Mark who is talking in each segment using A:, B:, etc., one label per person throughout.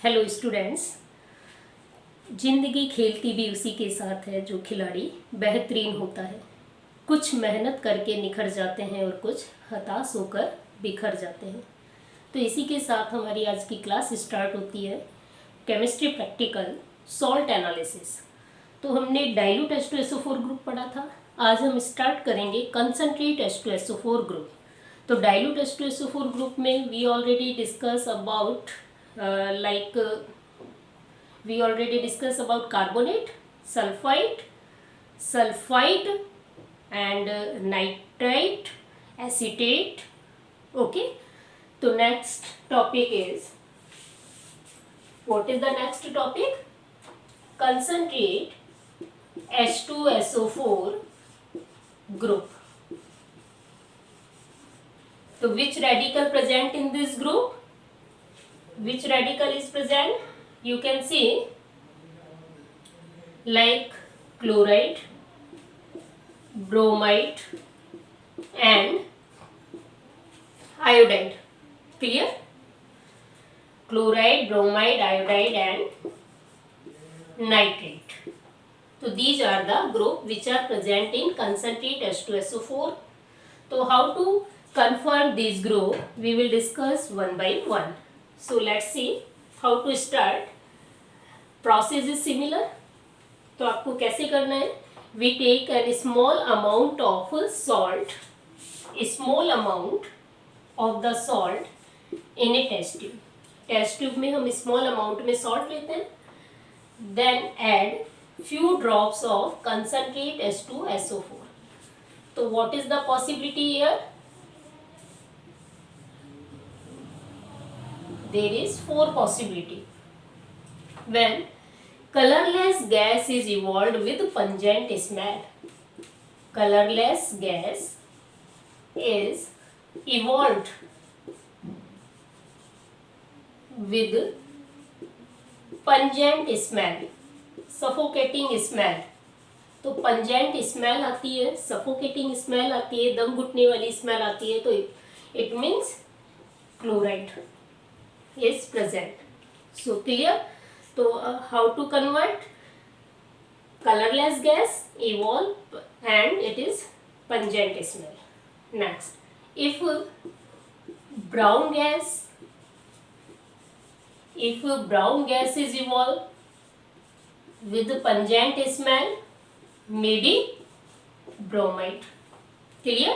A: Hello students. जिंदगी खेलती भी उसी के साथ है जो खिलाड़ी बेहतरीन होता है। कुछ मेहनत करके निखर जाते हैं और कुछ हताश होकर बिखर जाते हैं। तो इसी के साथ हमारी आज की क्लास स्टार्ट होती है। Chemistry practical salt analysis. तो हमने डाइल्यूट H2SO4 ग्रुप पढ़ा था। आज हम स्टार्ट करेंगे कंसंट्रेट H2SO4 ग्रुप। तो डाइल्यूट H2SO4 ग्रुप में we already discuss about we already discussed about carbonate, sulfite and nitrite, acetate. Okay, so next topic is, what is the next topic? Concentrate H2SO4 group. So which radical present in this group? Which radical is present? You can see like chloride, bromide and iodide. Clear? Chloride, bromide, iodide and nitrate. So these are the group which are present in concentrate H2SO4. So how to confirm this group we will discuss one by one. So let's see how to start. Process is similar. तो आपको कैसे करना है? We take a small amount of salt, small amount of the salt in a test tube. Test tube में हम small amount में salt लेते हैं. Then add few drops of concentrate H2SO4. तो what is the possibility here? There is 4 possibility. When colorless gas is evolved with pungent smell. Colorless gas is evolved with pungent smell, suffocating smell. तो pungent smell आती है, suffocating smell आती है, दम घुटने वाली smell आती है. तो it means chloride is present. So clear? So how to convert? Colorless gas evolve and it is pungent smell. Next, if brown gas is evolved with pungent smell, maybe bromide. Clear?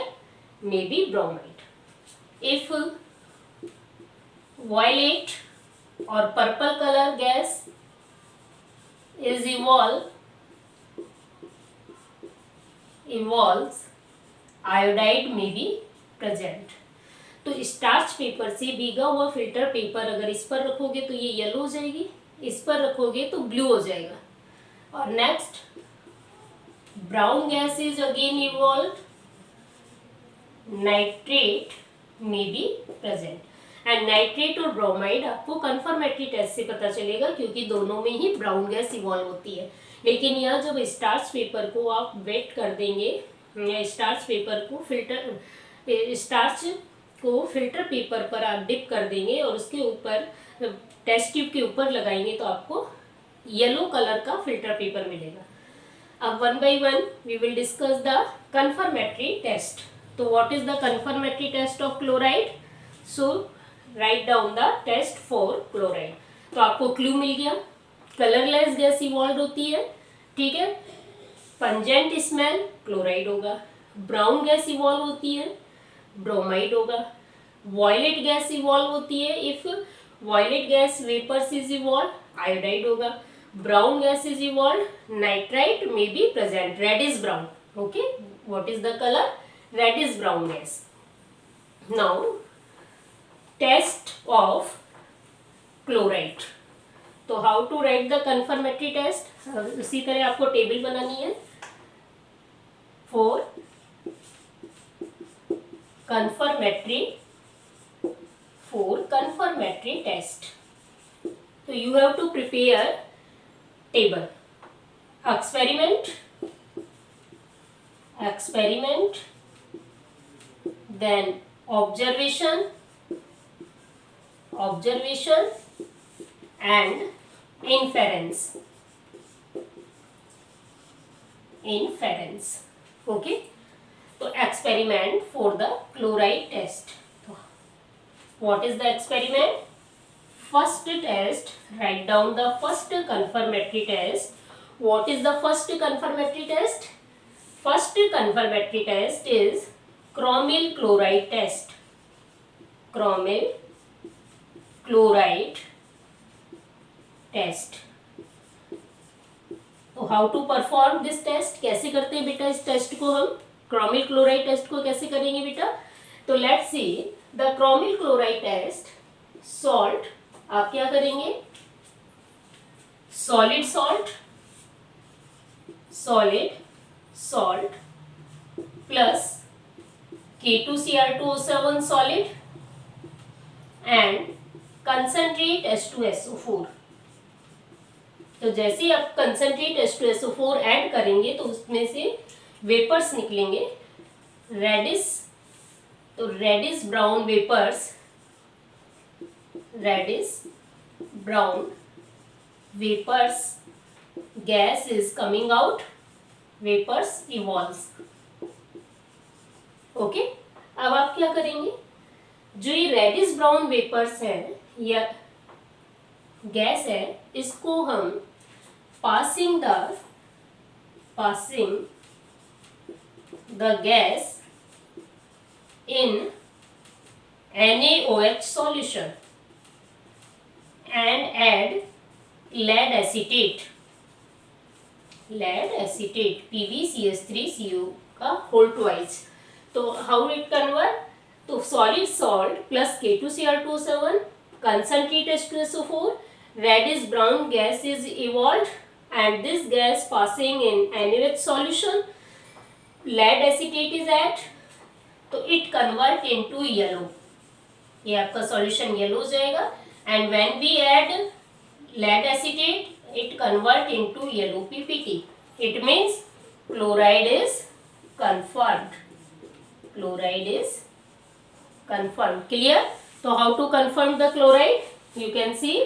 A: Maybe bromide. If violet or purple color gas is evolves, iodide may be present. तो starch paper से भीगा हुआ filter paper अगर इस पर रखोगे तो ये येलो हो जाएगी, इस पर रखोगे तो ब्लू हो जाएगा. और next, brown gas is again evolve, nitrate may be present. And nitrate और ब्रोमाइड आपको कंफर्मेटरी टेस्ट से पता चलेगा क्योंकि दोनों में ही ब्राउन गैस इवॉल्व होती है. लेकिन यह जब स्टार्च पेपर को आप वेट कर देंगे, स्टार्च फिल्टर पेपर पर आप डिप कर देंगे और उसके ऊपर टेस्ट ट्यूब के ऊपर लगाएंगे तो आपको येलो कलर का फिल्टर पेपर मिलेगा. अब one by one we will discuss the confirmatory test. तो what is the confirmatory test of chloride? So write down the test for chloride. तो आपको क्लू मिल गया. कलरलेस गैस इवॉल्व होती है, ठीक है, पंजेंट स्मेल, क्लोराइड होगा. ब्राउन गैस इवॉल्व होती है, ब्रोमाइड होगा. वॉयलेट गैस इवॉल्व होती है, if violet gas vapours is evolve, iodide होगा. Brown gas is evolve, nitrite may be present, reddish brown. Okay, what is the colour? Reddish brown gas. Now test of chloride. तो how to write the confirmatory test? उसी तरह आपको table बनानी है for confirmatory test. So you have to prepare table. Experiment, then observation and inference. Okay, तो experiment for the chloride test. What is the experiment? First test, write down the first confirmatory test. What is the first confirmatory test? First confirmatory test is chromyl chloride test. Chromyl chloride test. तो how to perform this test, कैसे करते हैं बेटा इस test को हम, chromyl chloride test को कैसे करेंगे बेटा? तो let's see the chromyl chloride test. Salt, आप क्या करेंगे, solid salt plus K2Cr2O7 solid and concentrate H2SO4. तो जैसे ही आप कंसंट्रेट H2SO4 ऐड करेंगे तो उसमें से वेपर्स निकलेंगे, रेडिश, तो reddish brown vapours, gas is coming out, vapours evolves. Okay, अब आप क्या करेंगे, जो ये रेडिश ब्राउन वेपर्स है या गैस है, इसको हम passing the gas in NaOH solution and add lead acetate PbCH3Cu का whole twice. तो how it convert? तो solid salt plus K2Cr2O7, concentrate H2SO4, reddish brown gas is evolved and this gas passing in NaOH solution, lead acetate is added, तो it convert into yellow. ये आपका solution yellow हो जाएगा and when we add lead acetate it convert into yellow PPT. It means chloride is confirmed. Clear? So how to confirm the chloride? You can see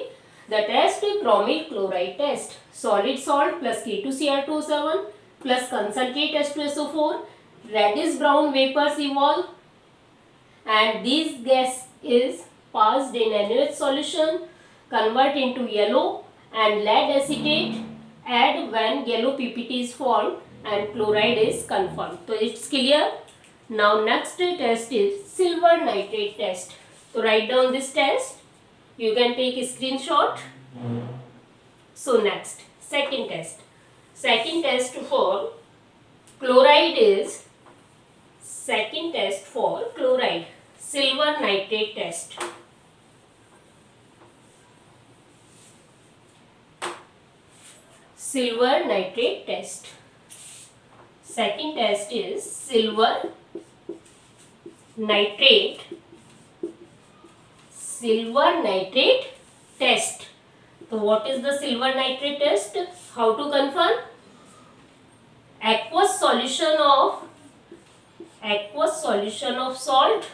A: the test, chromyl chloride test. Solid salt plus K2Cr2O7 plus concentrate H2SO4, reddish brown vapors evolve and this gas is passed in NaOH solution, convert into yellow and lead acetate add when yellow PPT is formed and chloride is confirmed. So it's clear. Now next test is silver nitrate test. So write down this test. You can take a screenshot. So next, second test for chloride is, second test for chloride, silver nitrate test. Silver nitrate test. Second test is silver nitrate test. So what is the silver nitrate test? How to confirm? Aqueous solution of salt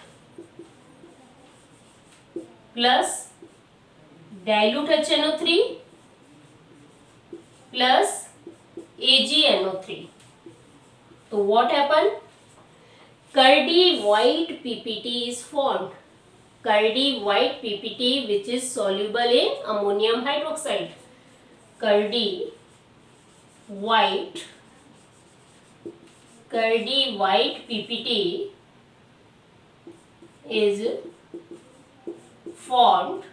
A: plus dilute HNO3 plus AgNO3. So what happened? Curdy white PPT is formed. Curdy white PPT which is soluble in ammonium hydroxide. Curdy white PPT is formed.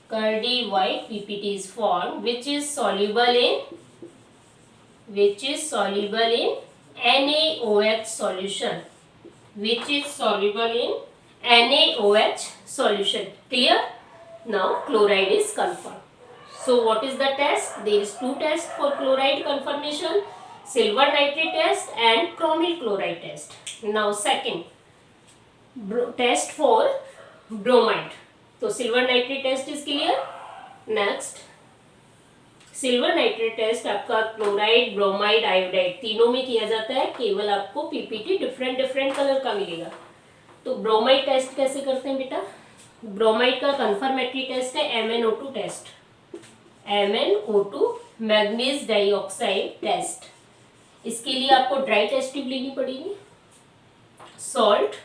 A: Curdy white PPT is formed which is soluble in NaOH solution. NaOH solution. Clear? Now chloride is confirmed. So what is the test? There is two tests for chloride confirmation, silver nitrate test and chromyl chloride test. Now second test for bromide. So silver nitrate test is clear. Next silver nitrate test आपका chloride, bromide, iodide तीनों में किया जाता है, केवल आपको PPT different colour का मिलेगा. तो ब्रोमाइड टेस्ट कैसे करते हैं बेटा? ब्रोमाइड का कन्फर्मेटरी टेस्ट है MnO2 test, MnO2 manganese dioxide test. इसके लिए आपको ड्राई टेस्ट ट्यूब लेनी पड़ेगी, salt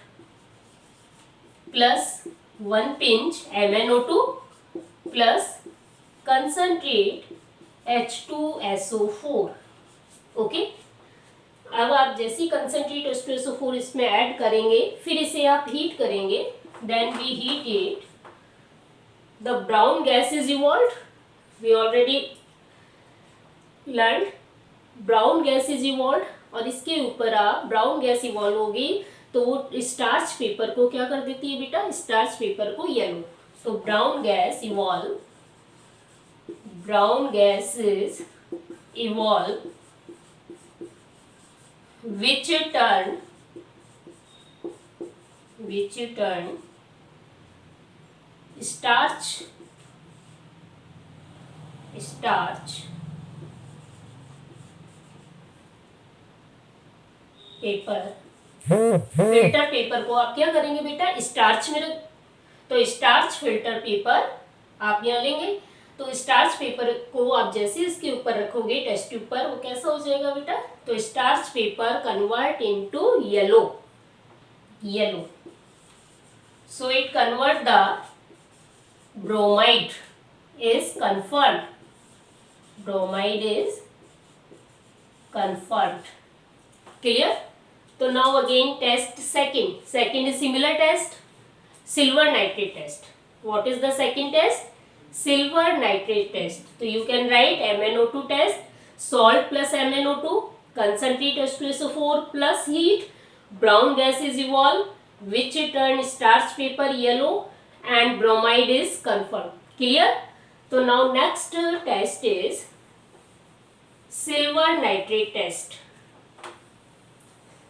A: plus 1 pinch MnO2 plus concentrate H2SO4। Okay, अब आप जैसी कंसंट्रेट H2SO4 इसमें ऐड करेंगे, फिर इसे आप हीट करेंगे, then we heat it, the brown gas is evolved, we already learn brown gas is evolved, और इसके ऊपर आप ब्राउन गैस इवॉल्व होगी तो वो स्टार्च पेपर को क्या कर देती है बेटा, स्टार्च पेपर को येलो। तो brown gas evolve, brown gases evolve which turn starch paper, filter paper को आप क्या करेंगे बेटा, स्टार्च में तो स्टार्च फिल्टर पेपर आप यहाँ लेंगे। तो स्टार्च पेपर को आप जैसे इसके ऊपर रखोगे टेस्ट ट्यूब पर, वो कैसा हो जाएगा बेटा, तो starch paper convert into yellow, so it convert the bromide is confirmed, clear. तो now again test second is similar test, silver nitrate test. What is the second test, silver nitrate test. So you can write MnO2 test, salt plus MnO2, concentrate H2SO4 plus heat, brown gas is evolved which turn starch paper yellow and bromide is confirmed. Clear? So now next test is silver nitrate test.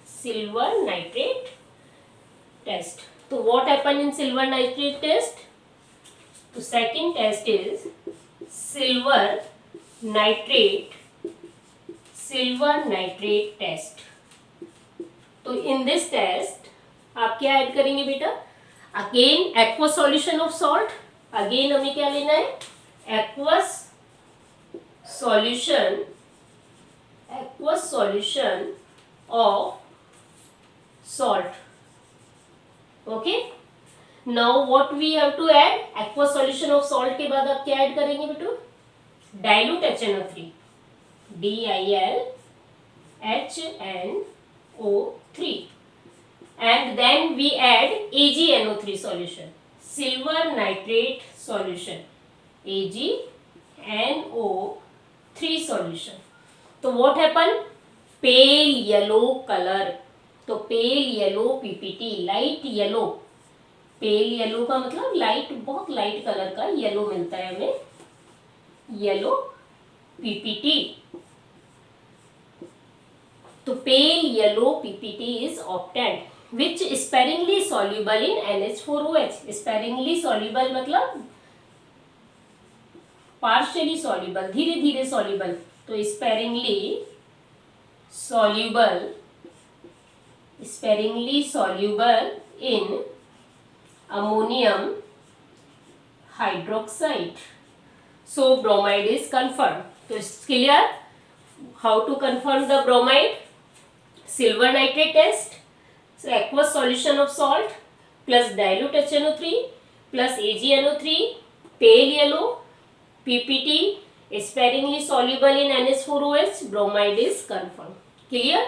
A: Silver nitrate test. So what happened in silver nitrate test? तो second test is silver nitrate test. तो in this test आप क्या add करेंगे बेटा, again aqueous solution of salt, again हमें क्या लेना है, aqueous solution of salt. Okay, now what we have to add, aqueous solution of salt के बाद आप क्या ऐड करेंगे बेटू, dilute HNO3, DILHNO3 and then we add AgNO3 solution, silver nitrate solution, AgNO3 solution। तो what happen, pale yellow color, तो pale yellow PPT, light yellow, pale yellow का मतलब लाइट, बहुत लाइट कलर का येलो मिलता है हमें, येलो पीपीटी। तो pale yellow PPT is obtained which sparingly soluble in NH4OH। Sparingly soluble मतलब पार्शियली सॉल्युबल, धीरे धीरे सॉल्युबल, तो sparingly soluble in ammonium hydroxide, so bromide is confirmed। तो it's clear how to confirm the bromide, silver nitrate test, so aqueous solution of salt plus dilute HNO3 plus AgNO3, pale yellow PPT, sparingly soluble in NH4OH, bromide is confirmed। Clear?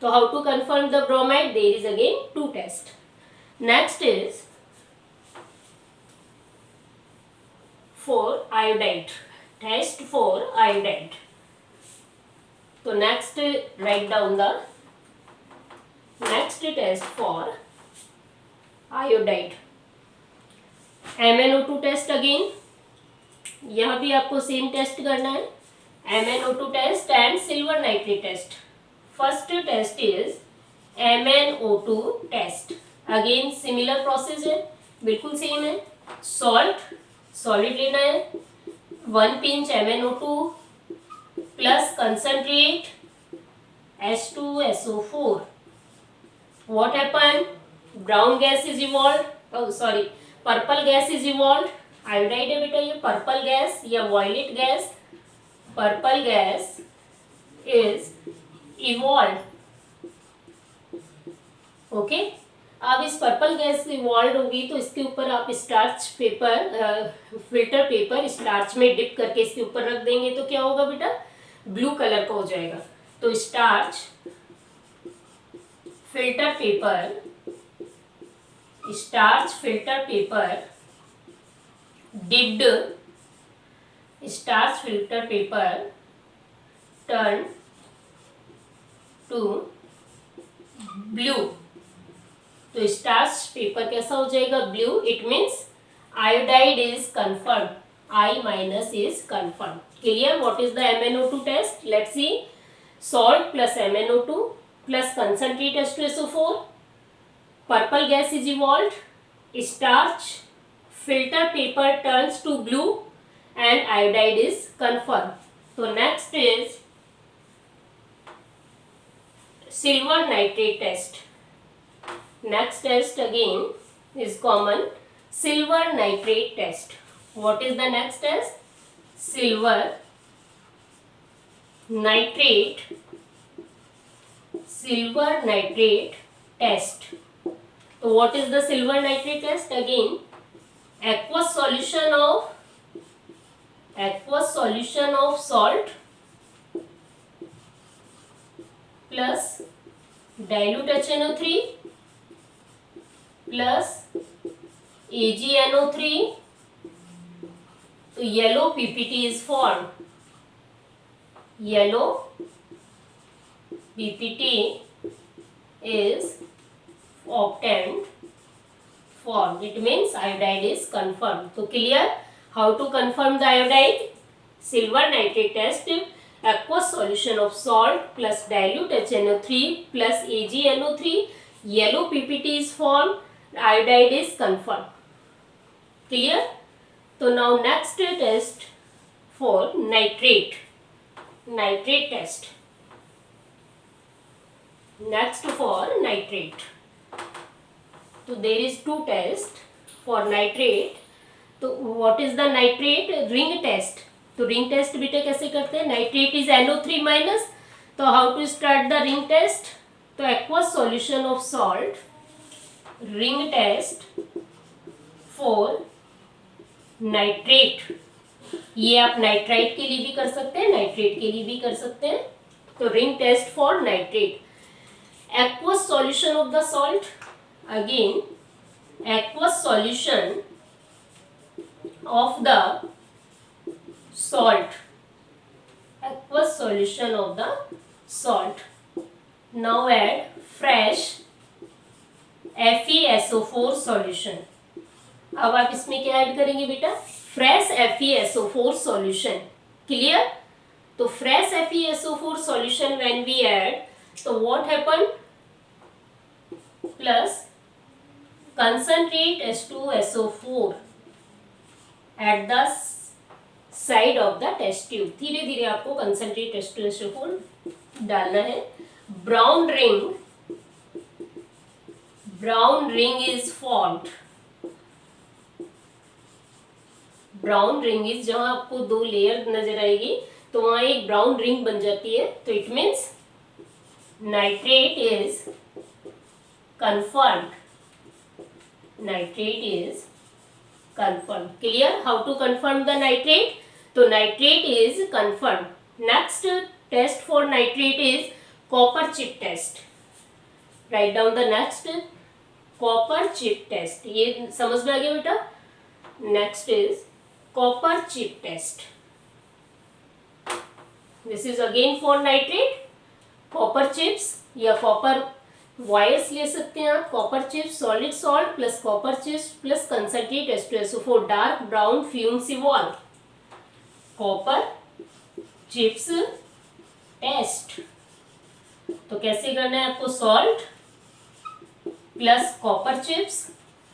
A: So how to confirm the bromide, there is again two tests। Next is for iodide, test for iodide। So next write down the next test for iodide, MnO2 test again, यहाँ भी आपको same taste करना है, MnO2 test and silver nitrate test. First test is MnO2 test, again similar process है, बिल्कुल same है, solid लेना है, 1 pinch MnO2 plus concentrate H2SO4। What happened? Brown gas is evolved, purple gas is evolve, iodide है बेटा ये purple gas या violet gas, purple gas is evolve. Okay, अब इस पर्पल गैस इवॉल्व होगी तो इसके ऊपर आप starch paper, filter paper starch में डिप करके इसके ऊपर रख देंगे तो क्या होगा बेटा, ब्लू कलर का हो जाएगा। तो starch filter paper, starch filter paper dipped, starch filter paper turn to blue. तो स्टार्च पेपर कैसा हो जाएगा, blue. It means iodide is confirm, I minus is confirmed. Clear? What is the MnO2 test? Let's see. Salt plus MnO2 plus concentrate H2SO4. Purple gas is evolved. Starch filter paper turns to blue and iodide is confirmed. So next is silver nitrate test. Next test again is common, silver nitrate test. What is the next test? Silver nitrate test. So what is the silver nitrate test? Again, aqueous solution of salt plus dilute HNO3 plus AgNO3. So yellow PPT is formed. Yellow PPT is obtained, formed. It means iodide is confirmed. So clear? How to confirm the iodide? Silver nitrate test, aqueous solution of salt plus dilute HNO3 plus AgNO3, yellow PPT is formed, iodide is confirmed. Clear? So now next test for nitrate test. Next for nitrate. So there is two tests for nitrate. तो what is the nitrate? Ring test. तो ring test बेटा कैसे करते हैं? Nitrate is NO3 minus. तो how to start the ring test? तो aqueous solution of salt, ring test for nitrate, ये आप नाइट्राइट के लिए भी कर सकते हैं, नाइट्रेट के लिए भी कर सकते हैं. तो ring test for nitrate, aqueous solution of the salt, again aqueous solution of the salt, aqueous solution of the salt. Now add fresh FeSO4 solution. अब आप इसमें क्या ऐड करेंगे बेटा? Fresh FeSO4 solution. क्लियर? तो fresh FeSO4 solution when we add, तो what happen? Plus concentrate H2SO4 at the side of the test tube. धीरे धीरे आपको कंसंट्रेट H2SO4 डालना है. Brown ring is formed. Brown ring is, जहां आपको दो लेयर नजर आएगी तो वहां एक ब्राउन रिंग बन जाती है. तो it means nitrate is confirmed. Nitrate is confirmed. Clear? How to confirm the nitrate? So nitrate is confirmed. Next test for nitrate is copper chip test. Write down the next, copper chip test. ये समझ में आ गया बेटा? Next is copper chip test. This is again for nitrate. Copper chips या copper wires ले सकते हैं आप. Copper chips, solid salt plus copper chips plus concentrate H2SO4, dark brown fumes evolve. Copper chips test. तो कैसे करना है आपको? Salt plus copper chips,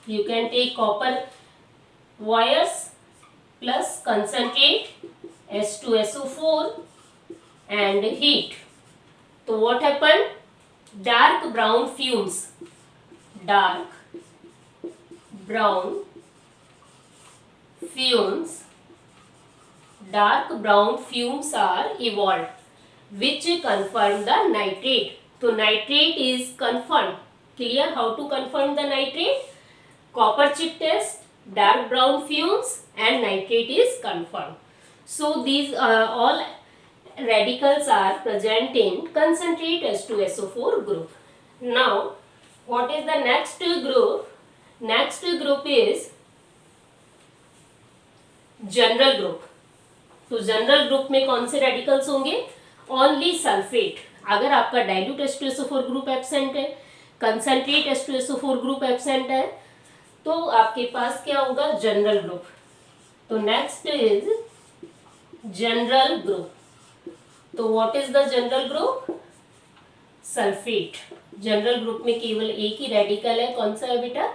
A: you can take copper wires plus concentrate H2SO4 and heat. तो what happen? Dark brown fumes fumes, dark brown fumes are evolved, which confirm the nitrate. तो nitrate is confirmed. Clear how to confirm the nitrate? Copper chip test, dark brown fumes, and nitrate is confirmed. So these all radicals are present in concentrate H2SO4 group. Now, what is the next group? Next group is general group. तो general group में कौन से radicals होंगे? Only sulphate. अगर आपका dilute H2SO4 group absent है, concentrate H2SO4 group absent है, तो आपके पास क्या होगा? General group. तो नेक्स्ट इज जनरल ग्रुप. तो what is the general group? Sulphate. General group में केवल एक ही रेडिकल है. कौन सा है बेटा?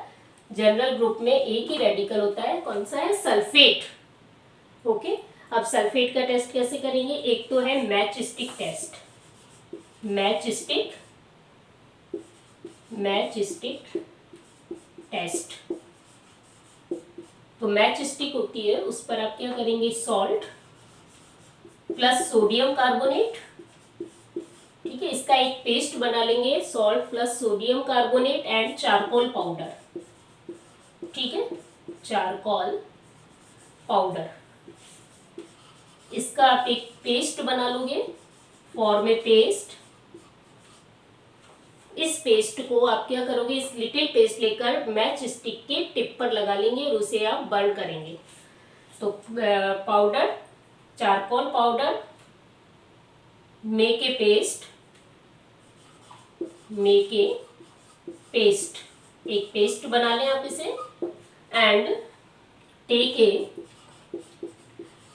A: जनरल ग्रुप में एक ही रेडिकल होता है. कौन सा है? सल्फेट. ओके. अब सल्फेट का टेस्ट कैसे करेंगे? एक तो है match stick test. Match stick test. तो मैच स्टिक होती है, उस पर आप क्या करेंगे? Salt plus sodium carbonate. ठीक है, इसका एक पेस्ट बना लेंगे. Salt plus sodium carbonate and charcoal powder. ठीक है, चारकोल पाउडर. इसका आप एक पेस्ट बना लोगे. Form a paste. इस पेस्ट को आप क्या करोगे? इस लिटिल पेस्ट लेकर मैच स्टिक के टिप पर लगा लेंगे और उसे आप बर्न करेंगे. तो powder, charcoal powder, make a paste. एक पेस्ट बना लें आप इसे. And take a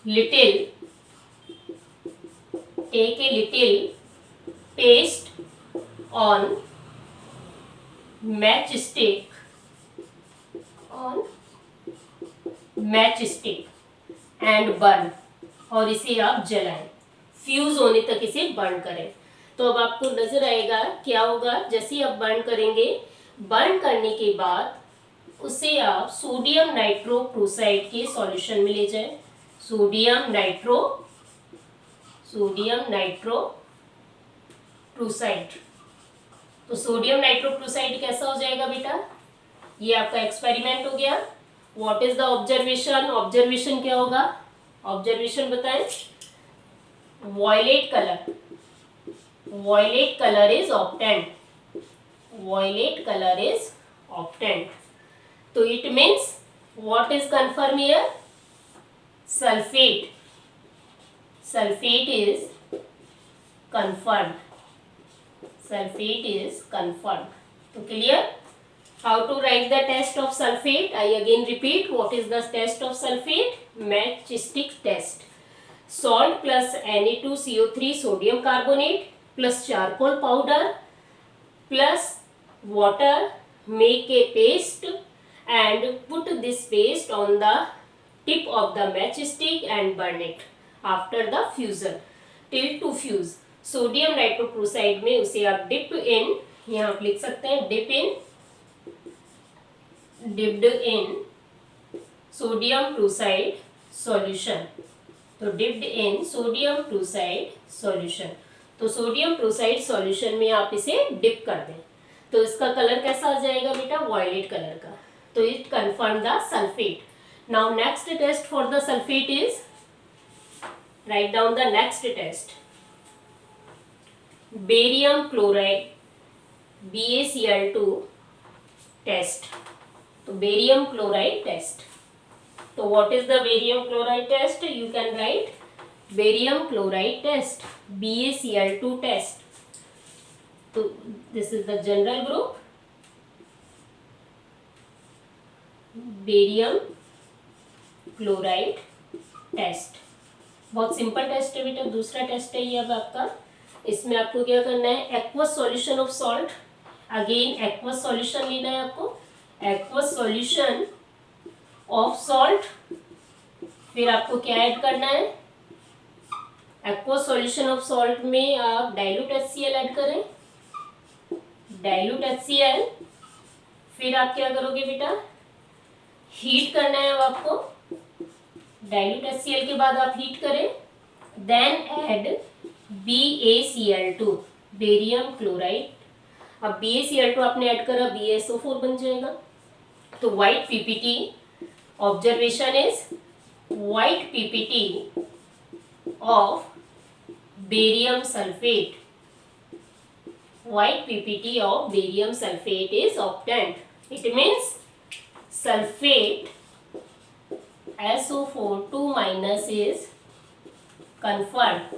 A: little paste on matchstick and burn. और इसे आप जलाएं. फ्यूज होने तक इसे बर्न करें. तो अब आपको नजर आएगा क्या होगा. जैसे ही आप बर्न करेंगे, बर्न करने के बाद उसे आप सोडियम नाइट्रोक्लोराइड के सॉल्यूशन में ले जाएं. Sodium nitrochloride. तो सोडियम नाइट्रोक्लोराइड कैसा हो जाएगा बेटा? ये आपका एक्सपेरिमेंट हो गया. What is the observation? Observation क्या होगा? ऑब्जर्वेशन बताएं. Violet colour is obtained. तो it means what is confirm here? Sulphate is confirmed. तो clear? How to write the test of sulfate? I again repeat, what is the test of sulfate? Matchstick test. Salt plus Na2CO3 sodium carbonate plus charcoal powder plus water, make a paste and put this paste on the tip of the matchstick and burn it after the fusion till to fuse. Sodium nitrochloride में उसे आप dip in, यहाँ आप लिख सकते हैं dipped in sodium chloride solution. तो dipped in sodium chloride solution. तो सोडियम क्लोराइड सॉल्यूशन में आप इसे डिप कर दें. तो इसका कलर कैसा आ जाएगा बेटा? वॉयलेट कलर का. तो it confirm the sulphate. Now next test for the sulphate is, write down the next test. Barium chloride BaCl2 test. तो बेरियम क्लोराइड टेस्ट. तो what is the barium chloride test? You can write barium chloride test, BaCl2 test. तो this is the general group. Barium chloride test. बहुत simple test है बेटा. दूसरा test है ये अब आपका. इसमें आपको क्या करना है? Aqueous solution of salt. Again aqueous solution लेना है आपको. Aqueous solution of salt. फिर आपको क्या ऐड करना है? एक्वस सॉल्यूशन ऑफ सॉल्ट में आप डाइल्यूट HCl ऐड करें. Dilute HCl. फिर आप क्या करोगे बेटा? हीट करना है अब आपको. डाइल्यूट HCl के बाद आप हीट करें, then add BaCl2, barium chloride. अब BaCl2 आपने ऐड करा, BaSO4 बन जाएगा। तो white PPT, observation is white PPT of barium sulphate, white PPT of barium sulfate is obtained. It means sulfate SO4 2 minus is confirmed.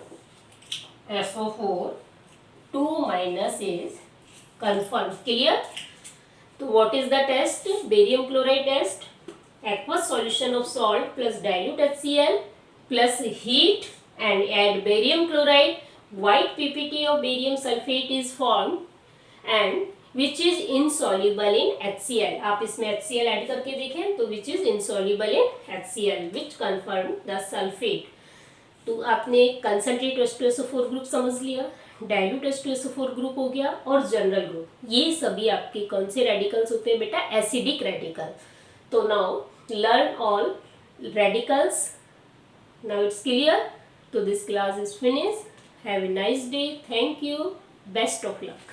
A: SO4 2 minus is confirmed. Clear? So what is the test? Barium chloride test. Aqueous solution of salt plus dilute HCl plus heat and add barium chloride. White PPT of barium sulfate is formed and which is insoluble in HCl. आप इसमें HCl add करके देखें तो which is insoluble in HCl, which confirm the sulfate. तो आपने concentrate H2SO4 group समझ लिया, dilute H2SO4 group हो गया और जनरल ग्रुप। ये सभी आपके कौन से रेडिकल्स होते हैं बेटा? Acidic radical. तो now learn all radicals. Now it's clear. तो this class is finish. Have a nice day. Thank you. Best of luck.